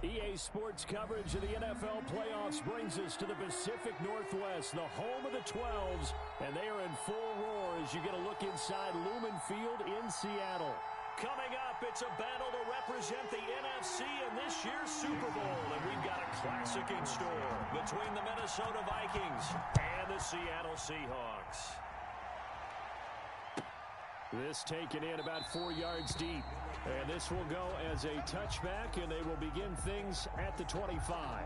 EA Sports coverage of the NFL playoffs brings us to the Pacific Northwest, the home of the 12s, and they are in full roar as you get a look inside Lumen Field in Seattle. Coming up, it's a battle to represent the NFC in this year's Super Bowl, and we've got a classic in store between the Minnesota Vikings and the Seattle Seahawks. This taken in about 4 yards deep. And this will go as a touchback, and they will begin things at the 25.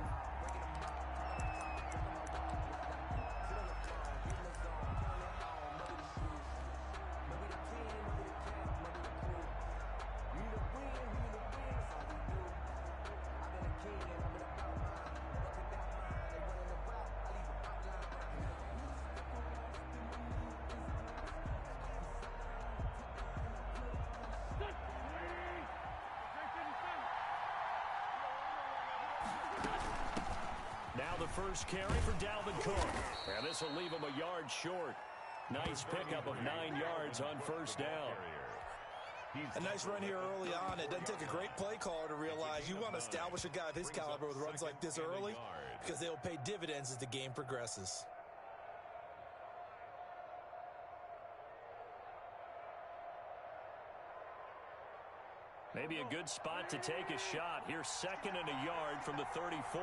Now the first carry for Dalvin Cook. And this will leave him a yard short. Nice pickup of 9 yards on first down. A nice run here early on. It doesn't take a great play caller to realize you want to establish a guy of his caliber with runs like this early because they will pay dividends as the game progresses. Maybe a good spot to take a shot. Here's 2nd and a yard from the 34.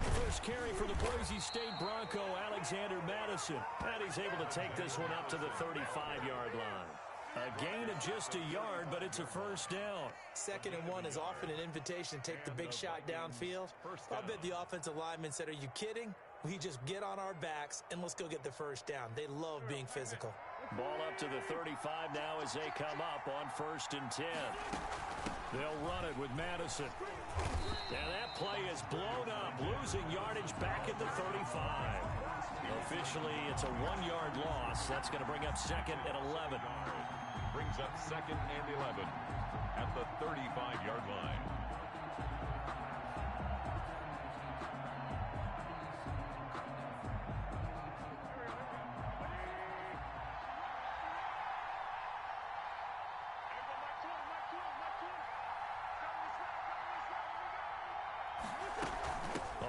First carry for the Boise State Bronco, Alexander Madison. And he's able to take this one up to the 35-yard line. A gain of just a yard, but it's a first down. 2nd and 1 is often an invitation to take the big shot downfield. I'll bet the offensive lineman said, "Are you kidding? We just get on our backs and let's go get the first down." They love being physical. Ball up to the 35 now as they come up on 1st and 10. They'll run it with Madison. And that play is blown up, losing yardage back at the 35. Officially, it's a 1-yard loss. That's going to bring up 2nd and 11. Brings up 2nd and 11 at the 35-yard line.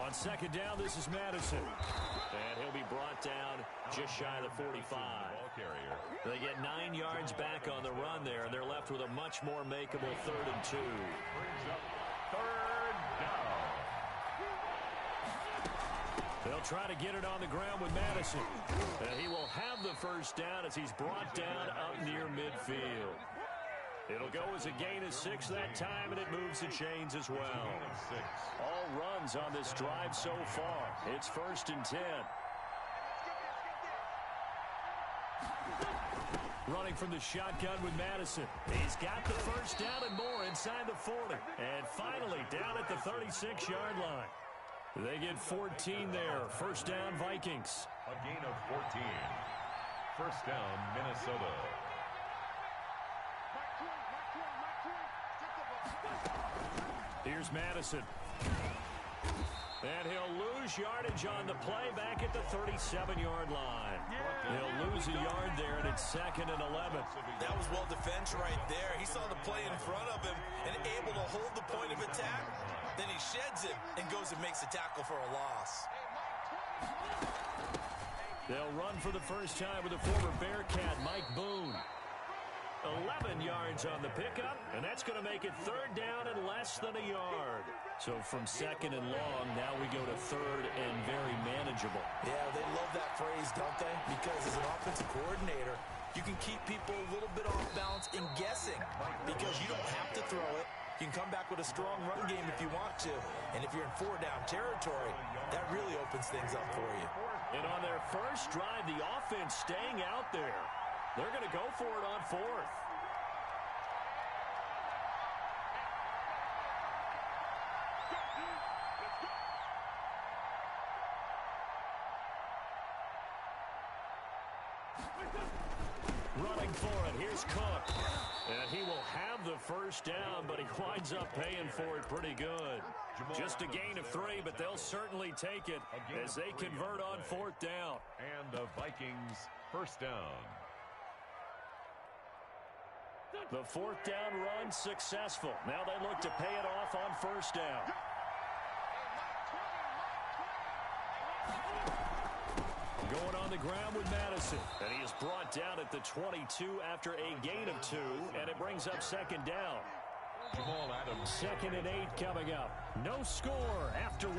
On 2nd down, this is Madison. And he'll be brought down just shy of the 45. They get 9 yards back on the run there, and they're left with a much more makeable 3rd and 2. Brings up 3rd down. They'll try to get it on the ground with Madison. And he will have the first down as he's brought down up near midfield. It'll go as a gain of 6 that time, and it moves the chains as well. All runs on this drive so far. It's 1st and 10. Running from the shotgun with Madison. He's got the first down and more inside the 40. And finally down at the 36-yard line. They get 14 there. First down, Vikings. A gain of 14. First down, Minnesota. Here's Madison. And he'll lose yardage on the play back at the 37-yard line. He'll lose a yard there, and it's 2nd and 11. That was well defense right there. He saw the play in front of him and able to hold the point of attack. Then he sheds it and goes and makes a tackle for a loss. They'll run for the first time with the former Bearcat, Mike Boone. 11 yards on the pickup, and that's going to make it 3rd down and less than a yard. So from 2nd and long, now we go to 3rd and very manageable. Yeah, they love that phrase, don't they? Because as an offensive coordinator, you can keep people a little bit off balance and guessing because you don't have to throw it. You can come back with a strong run game if you want to. And if you're in 4-down territory, that really opens things up for you. And on their first drive, the offense staying out there. They're going to go for it on 4th. Running for it. Here's Cook. And he will have the first down, but he winds up paying for it pretty good. Just a gain of 3, but they'll certainly take it as they convert on 4th down. And the Vikings first down. The fourth down run successful. Now they look to pay it off on first down. Going on the ground with Madison. And he is brought down at the 22 after a gain of 2, and it brings up second down. Jamal Adams. 2nd and 8 coming up. No score after 1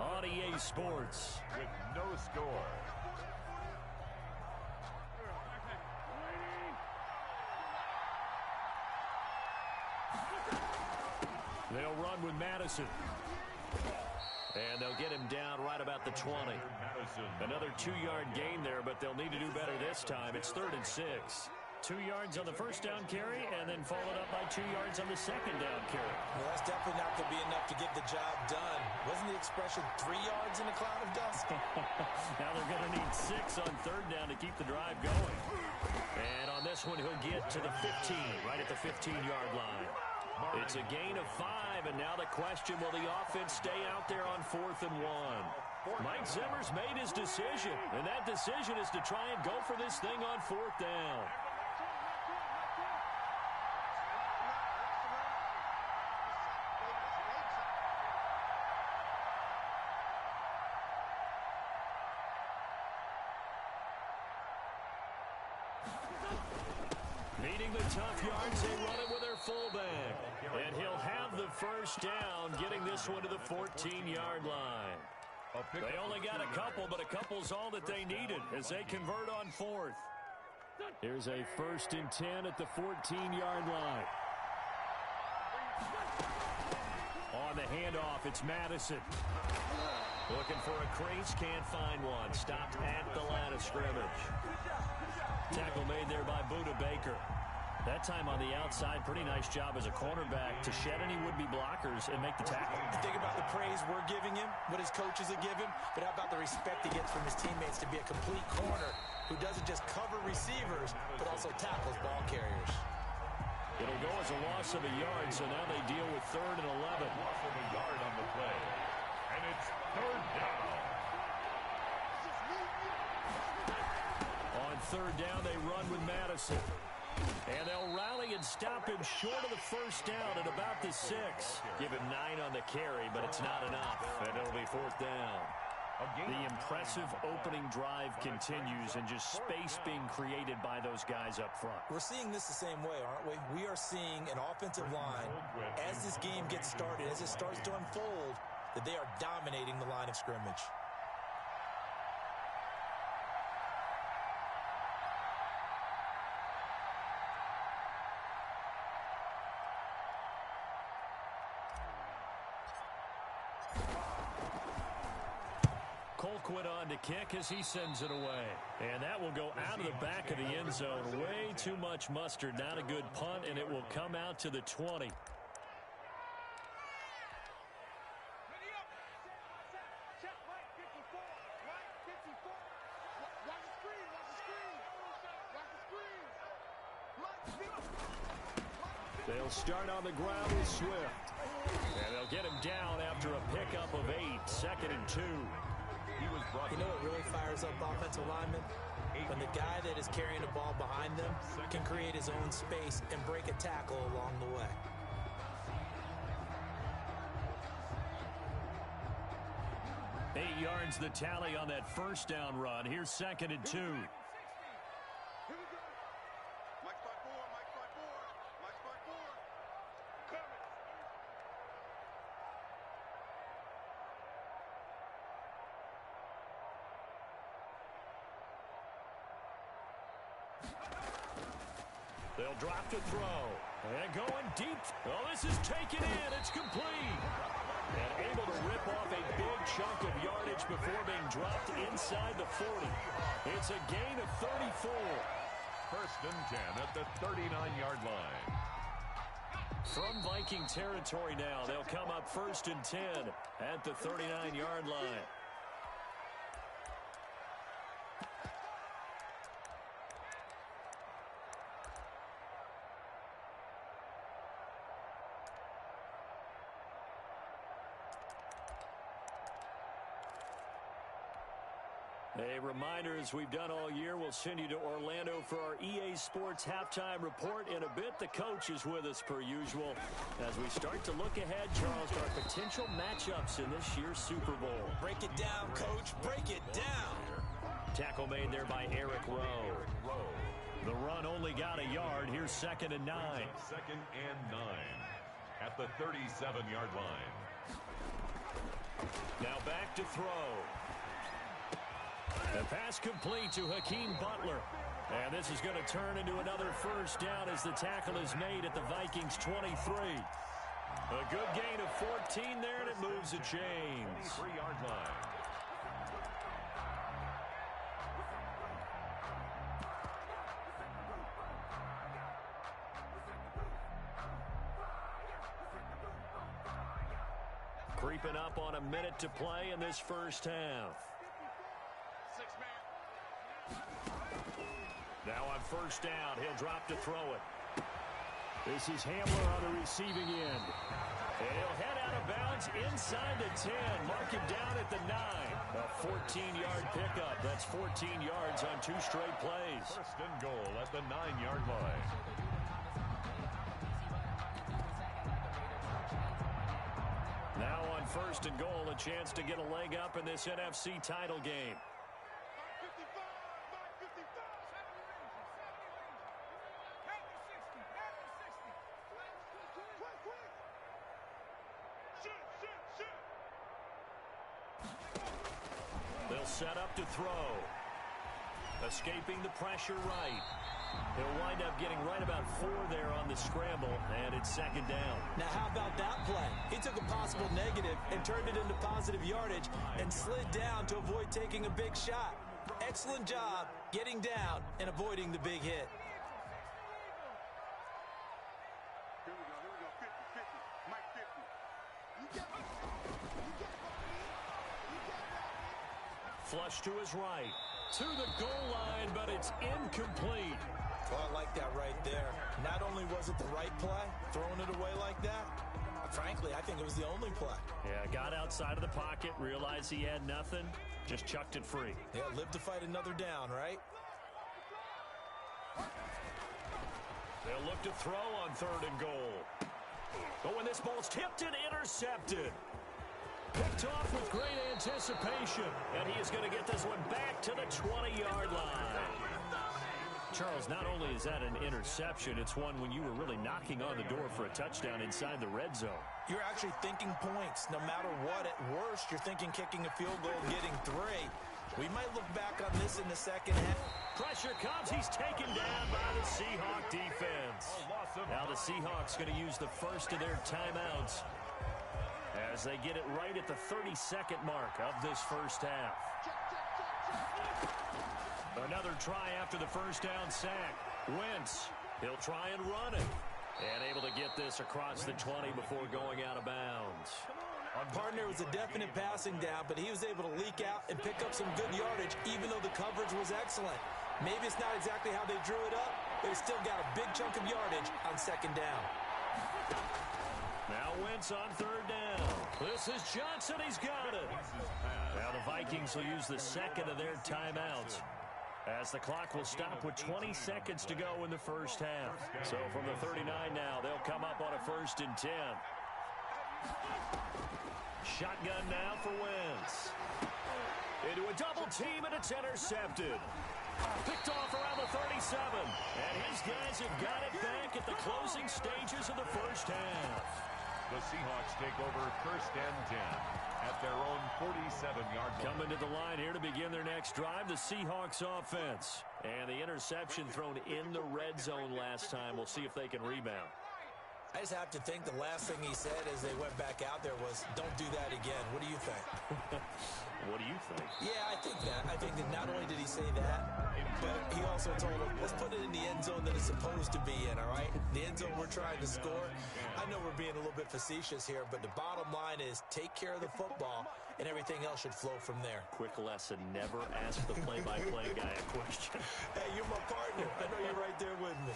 on EA Sports. With no score. They'll run with Madison. And they'll get him down right about the 20. Another 2-yard gain there, but they'll need to do better this time. It's 3rd and 6. 2 yards on the first down carry, and then followed up by 2 yards on the second down carry. Well, that's definitely not going to be enough to get the job done. Wasn't the expression 3 yards in a cloud of dust? Now they're going to need 6 on third down to keep the drive going. And on this one, he'll get to the 15, right at the 15-yard line. It's a gain of 5, and now the question, will the offense stay out there on 4th and 1? Mike Zimmer's made his decision, and that decision is to try and go for this thing on 4th down. Needing the tough yards, they run it with their fullback. And he'll have the first down, getting this one to the 14-yard line. They only got a couple, but a couple's all that they needed as they convert on 4th. Here's a 1st and 10 at the 14-yard line. On the handoff, it's Madison. Looking for a crease, can't find one. Stopped at the line of scrimmage. Tackle made there by Budda Baker. That time on the outside, pretty nice job as a cornerback to shed any would-be blockers and make the tackle. Think about the praise we're giving him, what his coaches are giving, but how about the respect he gets from his teammates to be a complete corner who doesn't just cover receivers, but also tackles ball carriers. It'll go as a loss of a yard, so now they deal with 3rd and 11. Loss of a yard on the play. And it's 3rd down. On 3rd down, they run with Madison. And they'll rally and stop him short of the first down at about the 6. Give him 9 on the carry, but it's not enough. And it'll be 4th down. The impressive opening drive continues, and just space being created by those guys up front. We're seeing this the same way, aren't we? We are seeing an offensive line, as this game gets started, as it starts to unfold, that they are dominating the line of scrimmage. Colquitt on to kick as he sends it away. And that will go out of the back of the end zone. Way too much mustard. Not a good punt, and it will come out to the 20. They'll start on the ground with Swift. And they'll get him down after a pickup of 8. 2nd and 2. You know what really fires up offensive linemen? When the guy that is carrying the ball behind them can create his own space and break a tackle along the way. Eight yards the tally on that first down run. Here's 2nd and 2. They'll drop to throw. And going deep. Oh, this is taken in. It's complete. And able to rip off a big chunk of yardage before being dropped inside the 40. It's a gain of 34. 1st and 10 at the 39-yard line. From Viking territory now, they'll come up 1st and 10 at the 39-yard line. A reminder, as we've done all year, we'll send you to Orlando for our EA Sports halftime report in a bit. The coach is with us per usual. As we start to look ahead, Charles, to our potential matchups in this year's Super Bowl. Break it down, Coach. Break it down. Tackle made there by Eric Rowe. The run only got a yard. Here's 2nd and 9. 2nd and 9 at the 37-yard line. Now back to throw. The pass complete to Hakeem Butler. And this is going to turn into another first down as the tackle is made at the Vikings 23. A good gain of 14 there, and it moves the chains. 3-yard line. Creeping up on a minute to play in this first half. Now on first down, he'll drop to throw it. This is Hamler on the receiving end. And he'll head out of bounds inside the 10. Mark him down at the 9. A 14-yard pickup. That's 14 yards on 2 straight plays. First and goal at the 9-yard line. Now on first and goal, a chance to get a leg up in this NFC title game. They'll set up to throw. Escaping the pressure right. He'll wind up getting right about 4 there on the scramble, and it's 2nd down. Now, how about that play? He took a possible negative and turned it into positive yardage and slid down to avoid taking a big shot. Excellent job getting down and avoiding the big hit. Here we go, 50, Mike 50. Flush to his right. To the goal line, but it's incomplete. Well, I like that right there. Not only was it the right play, throwing it away like that, frankly, I think it was the only play. Yeah, got outside of the pocket, realized he had nothing, just chucked it free. Yeah, live to fight another down, right? They'll look to throw on 3rd and goal. But when this ball's tipped and intercepted. Picked off with great anticipation. And he is going to get this one back to the 20-yard line. Charles, not only is that an interception, it's one when you were really knocking on the door for a touchdown inside the red zone. You're actually thinking points. No matter what, at worst, you're thinking kicking a field goal, getting 3. We might look back on this in the second half. Pressure comes. He's taken down by the Seahawk defense. Now the Seahawks going to use the first of their timeouts as they get it right at the 32nd mark of this first half. Another try after the first down sack. Wentz, he'll try and run it. And able to get this across the 20 before going out of bounds. Our partner was a definite passing down, but he was able to leak out and pick up some good yardage, even though the coverage was excellent. Maybe it's not exactly how they drew it up, but he still got a big chunk of yardage on 2nd down. Now Wentz on 3rd down. This is Johnson. He's got it. Now the Vikings will use the second of their timeouts, as the clock will stop with 20 seconds to go in the first half. So from the 39 now, they'll come up on a 1st and 10. Shotgun now for Wentz. Into a double team, and it's intercepted. Picked off around the 37. And his guys have got it back at the closing stages of the first half. The Seahawks take over 1st and 10 at their own 47-yard line. Coming to the line here to begin their next drive, the Seahawks offense. And the interception thrown in the red zone last time. We'll see if they can rebound. I just have to think the last thing he said as they went back out there was, don't do that again. What do you think? What do you think? Yeah, I think that. I think that not only did he say that, but he also told him, let's put it in the end zone that it's supposed to be in, all right? The end zone we're trying to score. I know we're being a little bit facetious here, but the bottom line is take care of the football, and everything else should flow from there. Quick lesson, never ask the play-by-play guy a question. Hey, you're my partner. I know you're right there with me.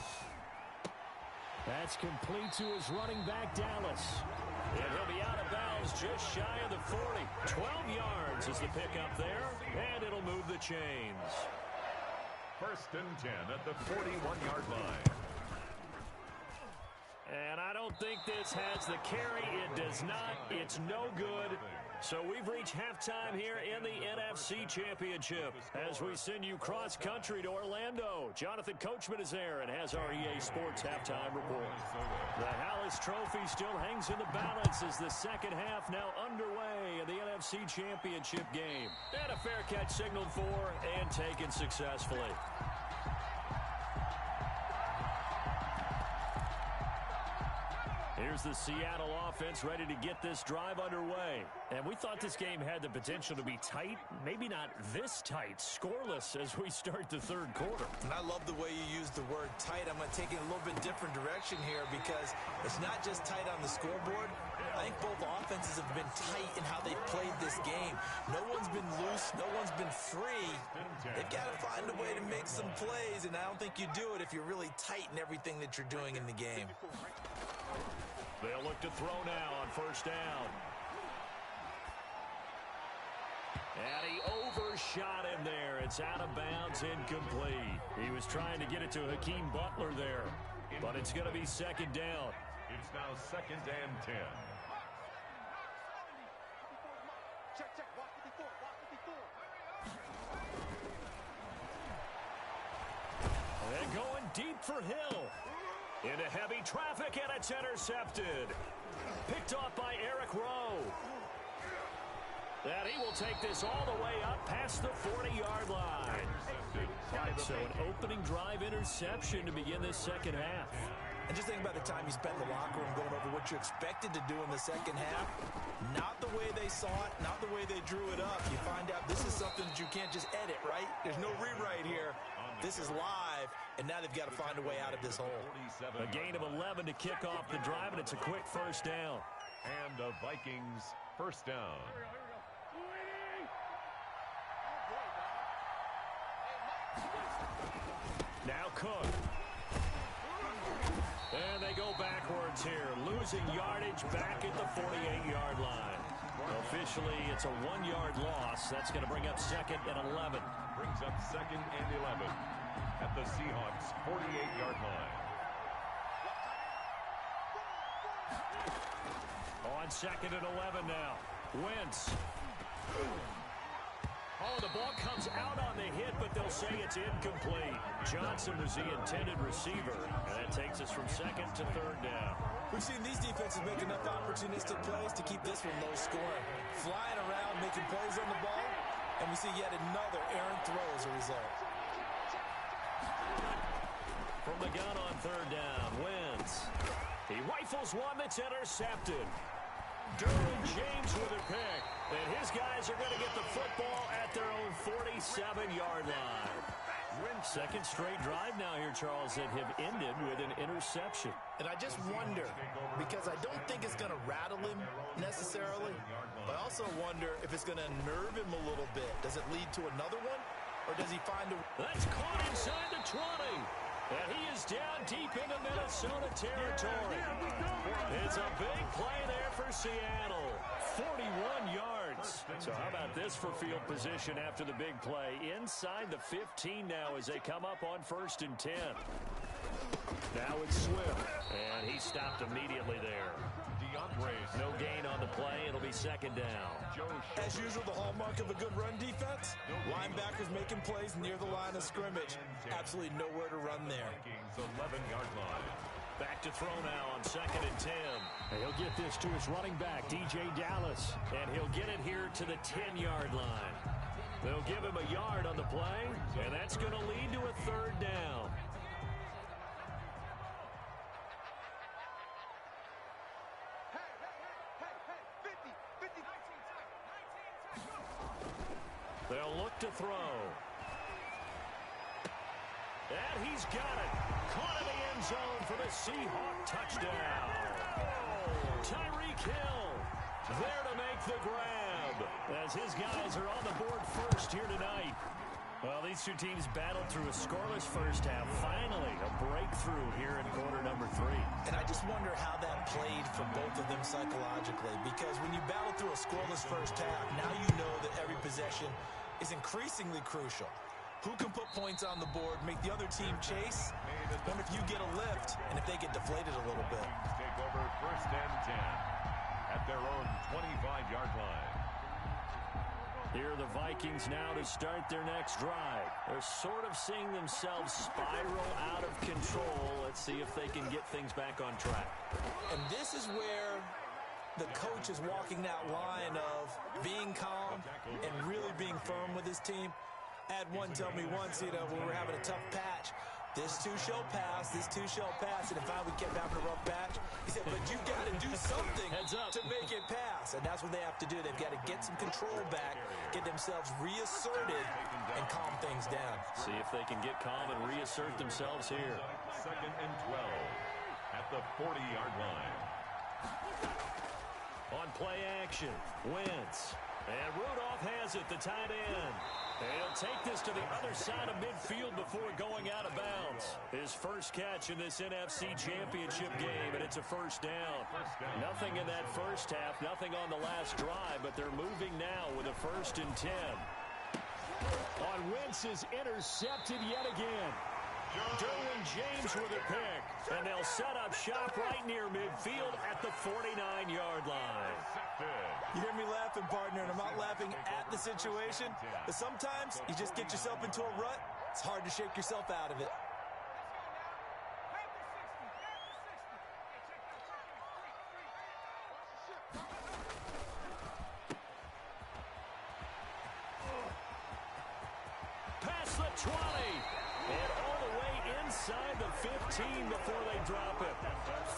That's complete to his running back, Dallas. And he'll be out of bounds just shy of the 40. 12 yards is the pickup there, and it'll move the chains. 1st and 10 at the 41-yard line. And I don't think this has the carry. It does not. It's no good. So we've reached halftime here in the NFC Championship as we send you cross-country to Orlando. Jonathan Coachman is there and has our EA Sports halftime report. The Hallis Trophy still hangs in the balance as the second half now underway in the NFC Championship game. And a fair catch signaled for and taken successfully. Here's the Seattle offense ready to get this drive underway. And we thought this game had the potential to be tight, maybe not this tight, scoreless as we start the third quarter. And I love the way you use the word tight. I'm going to take it a little bit different direction here because it's not just tight on the scoreboard. I think both offenses have been tight in how they've played this game. No one's been loose. No one's been free. They've got to find a way to make some plays, and I don't think you do it if you're really tight in everything that you're doing in the game. They'll look to throw now on 1st down. And he overshot him there. It's out of bounds, incomplete. He was trying to get it to Hakeem Butler there, but it's going to be 2nd down. It's now 2nd and 10. Check, watch 54, watch 54. And going deep for Hill. Into heavy traffic, and it's intercepted. Picked off by Eric Rowe. And he will take this all the way up past the 40-yard line. So an opening drive interception to begin this second half. And just think about the time you spent in the locker room going over what you expected to do in the second half. Not the way they saw it, not the way they drew it up. You find out this is something that you can't just edit, right? There's no rewrite here. This is live, and now they've got to find a way out of this hole. A gain of 11 to kick off the drive, and it's a quick 1st down. And the Vikings 1st down. Now Cook. And they go backwards here, losing yardage back at the 48-yard line. Officially, it's a 1-yard loss. That's going to bring up 2nd and 11. Brings up 2nd and 11 at the Seahawks 48-yard line. On 2nd and 11 now. Wentz. Oh, the ball comes out on the hit, but they'll say it's incomplete. Johnson was the intended receiver, and that takes us from 2nd to 3rd down. We've seen these defenses make enough opportunistic plays to keep this one low scoring. Flying around, making plays on the ball, and we see yet another errant throw as a result. From the gun on 3rd down, Wentz. He rifles one that's intercepted. Derwin James with a pick. And his guys are going to get the football at their own 47-yard line. Second straight drive now here, Charles, that have ended with an interception. And I just wonder, because I don't think it's going to rattle him necessarily, but I also wonder if it's going to unnerve him a little bit. Does it lead to another one, or does he find a... That's caught inside the 20. And he is down deep into Minnesota territory. It's a big play there for Seattle. 41 yards. So how about this for field position after the big play? Inside the 15 now as they come up on 1st and 10. Now it's Swift. And he stopped immediately there. No gain on the play. It'll be 2nd down. As usual, the hallmark of a good run defense, linebackers making plays near the line of scrimmage. Absolutely nowhere to run there. 11-yard line. Back to throw now on 2nd and 10. And he'll get this to his running back, DJ Dallas. And he'll get it here to the 10-yard line. They'll give him a yard on the play, and that's going to lead to a 3rd down. They'll look to throw. And he's got it. Caught in the end zone for the Seahawk touchdown. Tyreek Hill there to make the grab as his guys are on the board first here tonight. Well, these two teams battled through a scoreless first half. Finally, a breakthrough here in quarter number 3. And I just wonder how that played for both of them psychologically, because when you battle through a scoreless first half, now you know that every possession is increasingly crucial. Who can put points on the board, make the other team chase, and if you get a lift, and if they get deflated a little bit. Take over first and 10 at their own 25-yard line. Here are the Vikings now to start their next drive. They're sort of seeing themselves spiral out of control. Let's see if they can get things back on track. And this is where the coach is walking that line of being calm and really being firm with his team. I had one tell me once, when we were having a tough patch, this too shall pass, this too shall pass. And if we kept having a rough patch, he said, but you got to do something to make it pass. And that's what they have to do. They've got to get some control back, get themselves reasserted, and calm things down. See if they can get calm and reassert themselves here. Second and 12 at the 40-yard line. On play action, Wentz. And Rudolph has it, the tight end. And he'll take this to the other side of midfield before going out of bounds. His first catch in this NFC Championship game, and it's a first down. Nothing in that first half, nothing on the last drive, but they're moving now with a 1st and 10. On Wentz is intercepted yet again. Derwin James with a pick, and they'll set up shop right near midfield at the 49-yard line. You hear me laughing, partner, and I'm not laughing at the situation, but sometimes you just get yourself into a rut. It's hard to shake yourself out of it. Past the 20. And all the way inside the 15 before they drop it.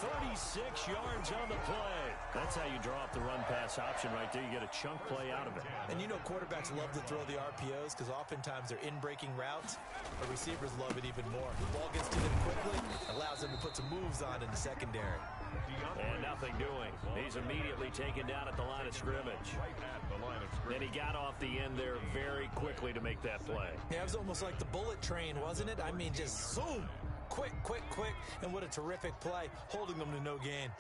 36 yards on the play. That's how you draw up the run-pass option right there. You get a chunk play out of it. And quarterbacks love to throw the RPOs because oftentimes they're in-breaking routes. But receivers love it even more. The ball gets to them quickly, allows them to put some moves on in the secondary. And nothing doing. He's immediately taken down at the line of scrimmage. Then he got off the end there very quickly to make that play. Yeah, it was almost like the bullet train, wasn't it? I mean, just zoom. Quick, quick, quick. And what a terrific play, holding them to no gain.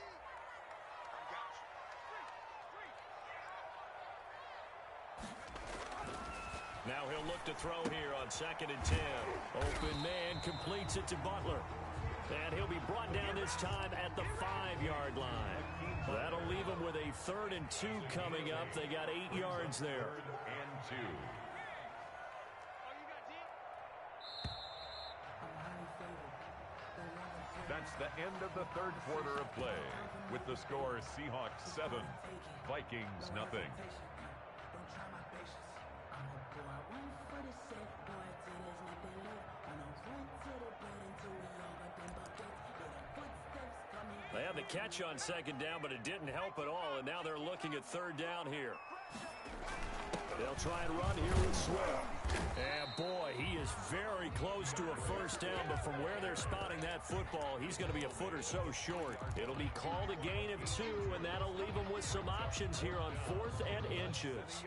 Now he'll look to throw here on 2nd and 10. Open man completes it to Butler. And he'll be brought down this time at the 5-yard line. That'll leave him with a 3rd and 2 coming up. They got 8 yards there. And 2. That's the end of the third quarter of play. With the score Seahawks 7, Vikings nothing. They had the catch on 2nd down, but it didn't help at all, and now they're looking at 3rd down here. They'll try and run here with Swift. And boy, he is very close to a 1st down, but from where they're spotting that football, he's going to be a foot or so short. It'll be called a gain of 2, and that'll leave him with some options here on 4th and inches.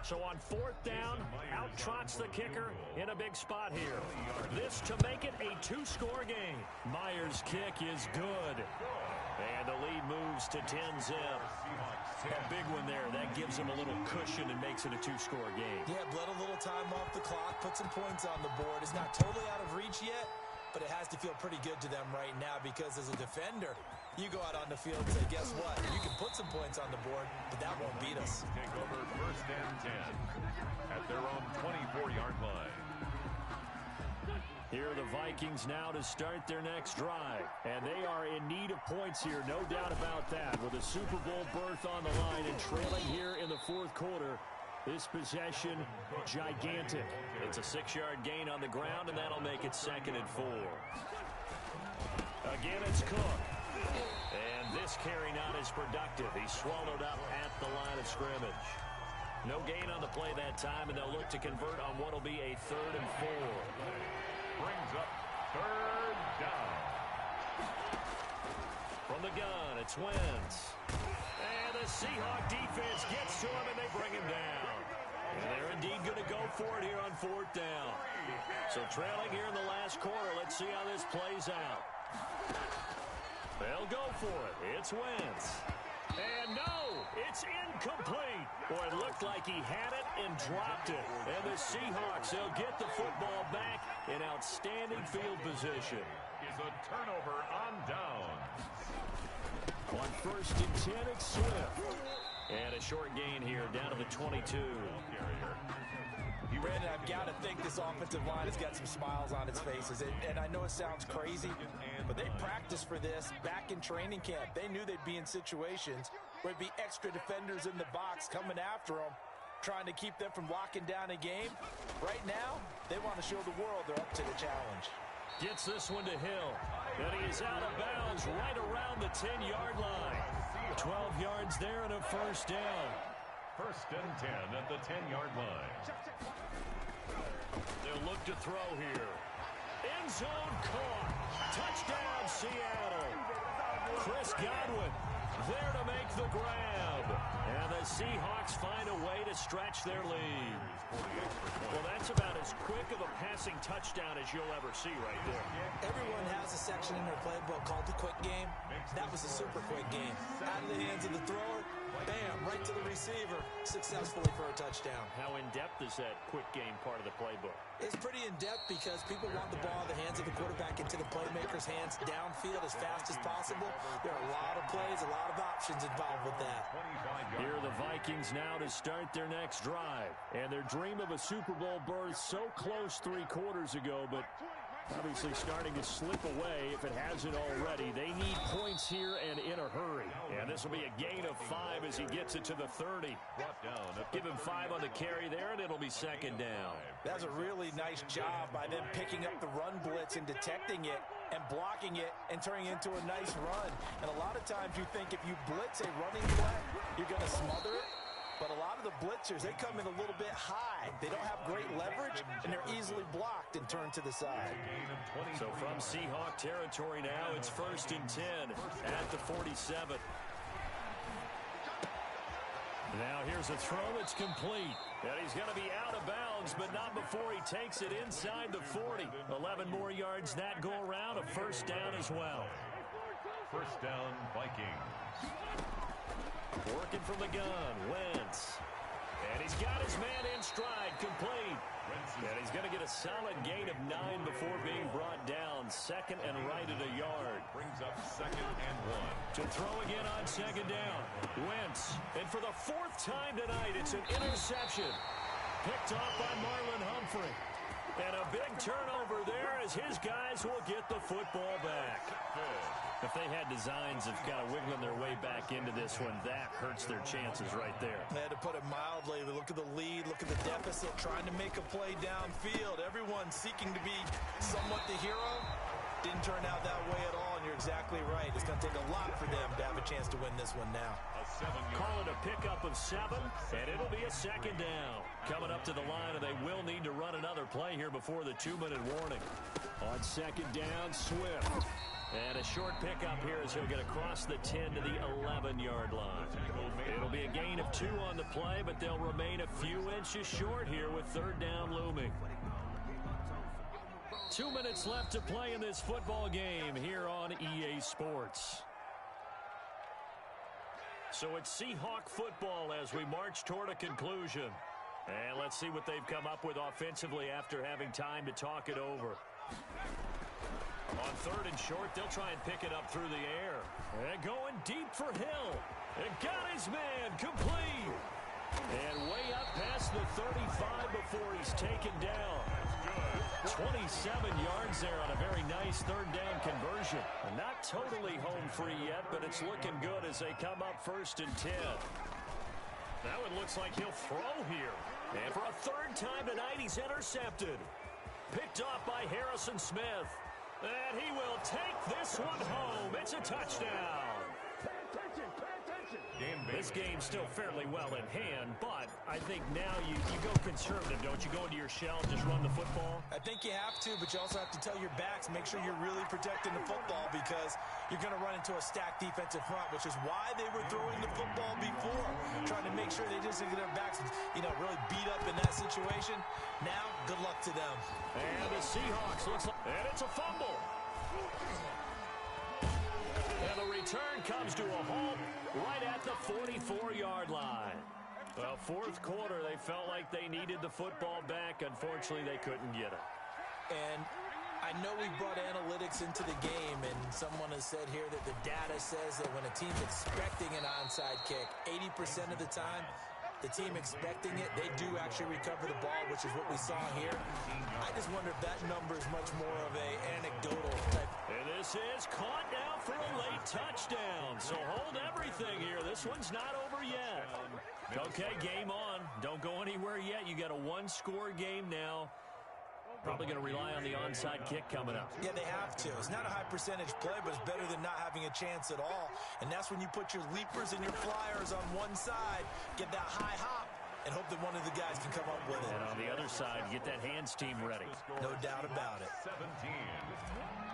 So on 4th down, out trots the kicker in a big spot here. This to make it a 2-score game. Myers' kick is good. And the lead moves to 10-zip. A big one there. That gives him a little cushion and makes it a 2-score game. Yeah, bled a little time off the clock, put some points on the board. It's not totally out of reach yet, but it has to feel pretty good to them right now because as a defender, you go out on the field and say, guess what? You can put some points on the board, but that won't beat us. Take over 1st and 10 at their own 24-yard line. Here are the Vikings now to start their next drive. And they are in need of points here, no doubt about that. With a Super Bowl berth on the line and trailing here in the 4th quarter. This possession, gigantic. It's a 6-yard gain on the ground, and that'll make it 2nd and 4. Again, it's Cook. And this carry not as productive. He's swallowed up at the line of scrimmage. No gain on the play that time, and they'll look to convert on what will be a 3rd and 4. Brings up 3rd down. From the gun, it's Wentz. And the Seahawk defense gets to him, and they bring him down. And they're indeed going to go for it here on 4th down. So trailing here in the last quarter. Let's see how this plays out. They'll go for it. It's Wentz. And no, it's incomplete. Boy, it looked like he had it and dropped it. And the Seahawks, they'll get the football back in outstanding field position. Is a turnover on down. On 1st and 10, it's Swift. And a short gain here down to the 22. Brandon, I've got to think this offensive line has got some smiles on its faces. And I know it sounds crazy, but they practiced for this back in training camp. They knew they'd be in situations where there'd be extra defenders in the box coming after them, trying to keep them from locking down a game. Right now, they want to show the world they're up to the challenge. Gets this one to Hill. And he's out of bounds right around the 10-yard line. 12 yards there and a 1st down. 1st and 10 at the 10-yard line. They'll look to throw here. End zone caught. Touchdown, Seattle. Chris Godwin there to make the grab. And the Seahawks find a way to stretch their lead. Well, that's about as quick of a passing touchdown as you'll ever see right there. Everyone has a section in their playbook called the quick game. That was a super quick game. Out of the hands of the thrower, bam, right to the receiver, successfully for a touchdown. How in-depth is that quick game part of the playbook? It's pretty in-depth because people want the ball in the hands of the quarterback into the playmaker's hands downfield as fast as possible. There are a lot of plays, a lot of options involved with that. Here are the Vikings now to start their next drive. And their dream of a Super Bowl berth so close 3 quarters ago, but obviously starting to slip away if it hasn't already. They need points here and in a hurry. And this will be a gain of 5 as he gets it to the 30. Give him 5 on the carry there, and it'll be 2nd down. That's a really nice job by them picking up the run blitz and detecting it and blocking it and turning it into a nice run. And a lot of times you think if you blitz a running play, you're going to smother it. But a lot of the blitzers, they come in a little bit high. They don't have great leverage, and they're easily blocked and turned to the side. So from Seahawk territory now, it's 1st and 10 at the 47. Now here's a throw that's complete. And he's going to be out of bounds, but not before he takes it inside the 40. 11 more yards that go around, a 1st down as well. 1st down, Vikings. Working from the gun, Wentz. And he's got his man in stride, complete. And he's going to get a solid gain of 9 before being brought down. 2nd and right at a yard. Brings up 2nd and 1. To throw again on 2nd down. Wentz. And for the 4th time tonight, it's an interception. Picked off by Marlon Humphrey. And a big turnover there as his guys will get the football back. If they had designs of kind of wiggling their way back into this one, that hurts their chances right there. They had to put it mildly. Look at the lead, look at the deficit, trying to make a play downfield. Everyone seeking to be somewhat the hero. Didn't turn out that way at all, and you're exactly right. It's going to take a lot for them to have a chance to win this one now. Call it a pickup of 7, and it'll be a 2nd down. Coming up to the line, and they will need to run another play here before the 2-minute warning. On 2nd down, Swift. And a short pickup here as he'll get across the 10 to the 11-yard line. It'll be a gain of 2 on the play, but they'll remain a few inches short here with 3rd down looming. 2 minutes left to play in this football game here on EA Sports. So it's Seahawk football as we march toward a conclusion. And let's see what they've come up with offensively after having time to talk it over. On 3rd and short, they'll try and pick it up through the air. And going deep for Hill. And got his man complete. And way up past the 35 before he's taken down. 27 yards there on a very nice 3rd down conversion. Not totally home free yet, but it's looking good as they come up 1st and 10. Now it looks like he'll throw here. And for a 3rd time tonight, he's intercepted. Picked off by Harrison Smith. And he will take this one home. It's a touchdown. this game's still fairly well in hand, but I think now you go conservative, don't you? Go into your shell, just run the football? I think you have to, but you also have to tell your backs, make sure you're really protecting the football because you're going to run into a stacked defensive front, which is why they were throwing the football before, trying to make sure they just get their backs, really beat up in that situation. Now, good luck to them. And the Seahawks looks like, and it's a fumble. And the return comes to a halt right at the 44-yard line. Well, fourth quarter, they felt like they needed the football back. Unfortunately, they couldn't get it. And I know we brought analytics into the game, and someone has said here that the data says that when a team's expecting an onside kick, 80% of the time, the team expecting it, they do actually recover the ball, which is what we saw here. I just wonder if that number is much more of an anecdotal type. And this is caught now for a late touchdown. So hold everything here. This one's not over yet. Okay, game on. Don't go anywhere yet. You got a one-score game now. Probably going to rely on the onside kick coming up. Yeah, they have to. It's not a high percentage play, but it's better than not having a chance at all. And that's when you put your leapers and your flyers on one side, get that high hop, and hope that one of the guys can come up with it. And on the other side, get that hands team ready. No doubt about it. 17.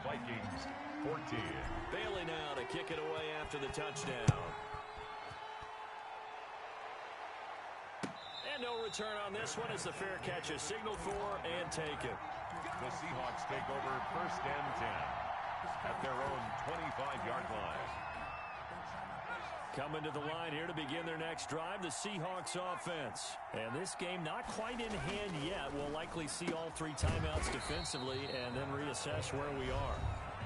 Vikings 14. Bailey now to kick it away after the touchdown. And no return on this one as the fair catch is signaled for and taken. The Seahawks take over first and 10 at their own 25-yard line. Coming to the line here to begin their next drive, the Seahawks offense. And this game not quite in hand yet. We'll likely see all three timeouts defensively and then reassess where we are.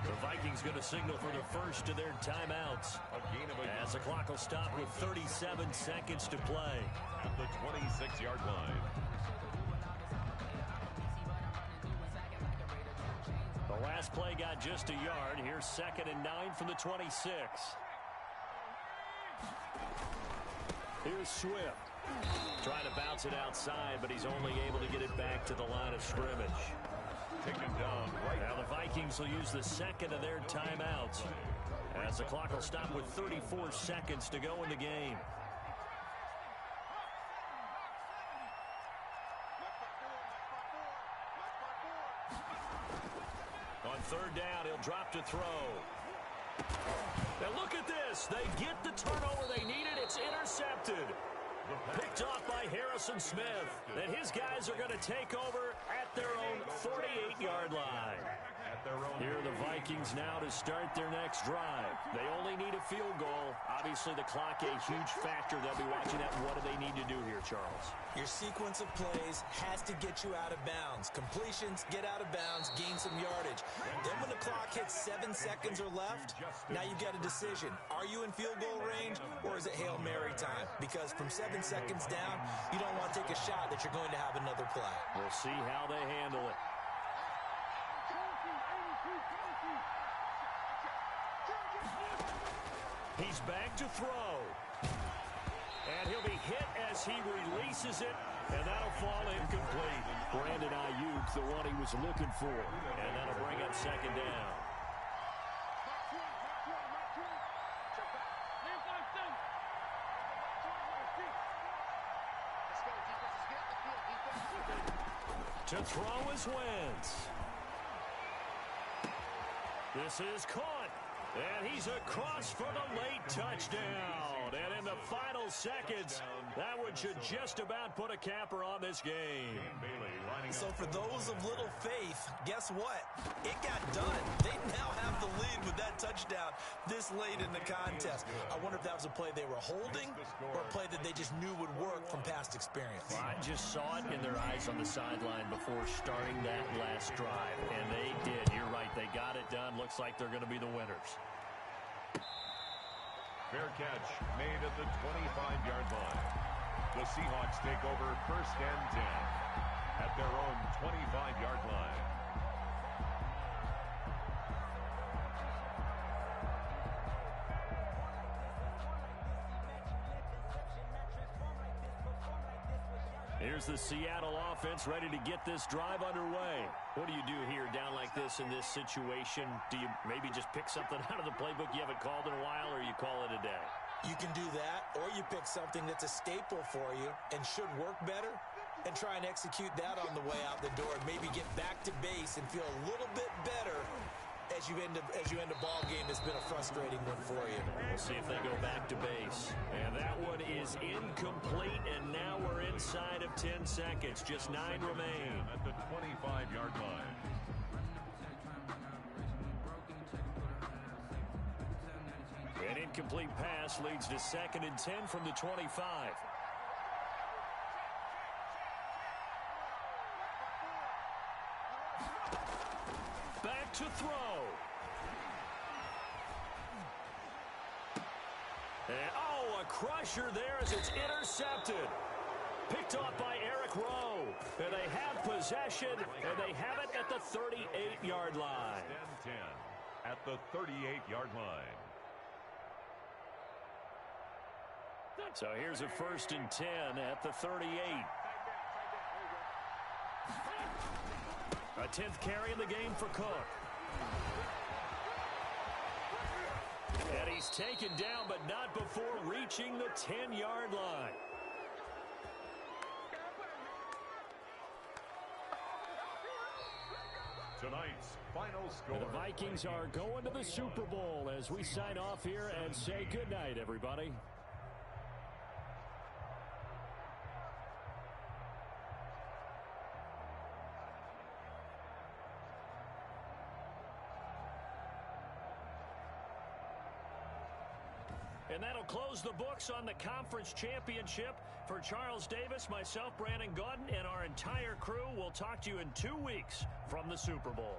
The Vikings going to signal for the first of their timeouts as the clock will stop with 37 seconds to play. At the 26-yard line. The last play got just a yard. Here's 2nd and 9 from the 26. Here's Swift. Trying to bounce it outside, but he's only able to get it back to the line of scrimmage. Taken down right. Now the Vikings will use the second of their timeouts as the clock will stop with 34 seconds to go in the game. On third down, he'll drop to throw. Now look at this. They get the turnover they needed. It's intercepted. Picked off by Harrison Smith. And his guys are going to take over at their own 48-yard line. Here are the Vikings now to start their next drive. They only need a field goal. Obviously, the clock a huge factor. They'll be watching that. What do they need to do here, Charles? Your sequence of plays has to get you out of bounds. Completions, get out of bounds, gain some yardage. Then when the clock hits 7 seconds or left, now you've got a decision. Are you in field goal range or is it Hail Mary time? Because from 7 seconds down, you don't want to take a shot that you're going to have another play. We'll see how they handle it. He's back to throw. And he'll be hit as he releases it, and that'll fall incomplete. Brandon Ayuk, the one he was looking for. And that'll bring up 2nd down. To throw is Wentz. This is caught. And he's across for the late touchdown. And in the final seconds, that one should just about put a capper on this game. So for those of little faith, guess what? It got done. They now have the lead with that touchdown this late in the contest. I wonder if that was a play they were holding or a play that they just knew would work from past experience. Well, I just saw it in their eyes on the sideline before starting that last drive, and they did. You're right. They got it done. Looks like they're going to be the winners. Fair catch made at the 25-yard line. The Seahawks take over first and 10 at their own 25-yard line. Here's the Seattle offense ready to get this drive underway. What do you do here down like this in this situation? Do you maybe just pick something out of the playbook you haven't called in a while, or you call it a day? You can do that, or you pick something that's a staple for you and should work better and try and execute that on the way out the door and maybe get back to base and feel a little bit better as you end a ball game that's been a frustrating one for you. We'll see if they go back to base. And that one is incomplete, and now we're inside of 10 seconds. Just 9 remain. At the 25-yard line. An incomplete pass leads to 2nd and 10 from the 25. Back to throw. And, a crusher there as it's intercepted. Picked off by Eric Rowe. And they have possession, and they have it at the 38-yard line. 10 at the 38-yard line. So here's a 1st and 10 at the 38. A 10th carry in the game for Cook. And he's taken down, but not before reaching the 10-yard line. Tonight's final score. And the Vikings are going to the Super Bowl as we sign off here and say goodnight, everybody. And that'll close the books on the conference championship. For Charles Davis, myself, Brandon Gaudin, and our entire crew, we'll talk to you in 2 weeks from the Super Bowl.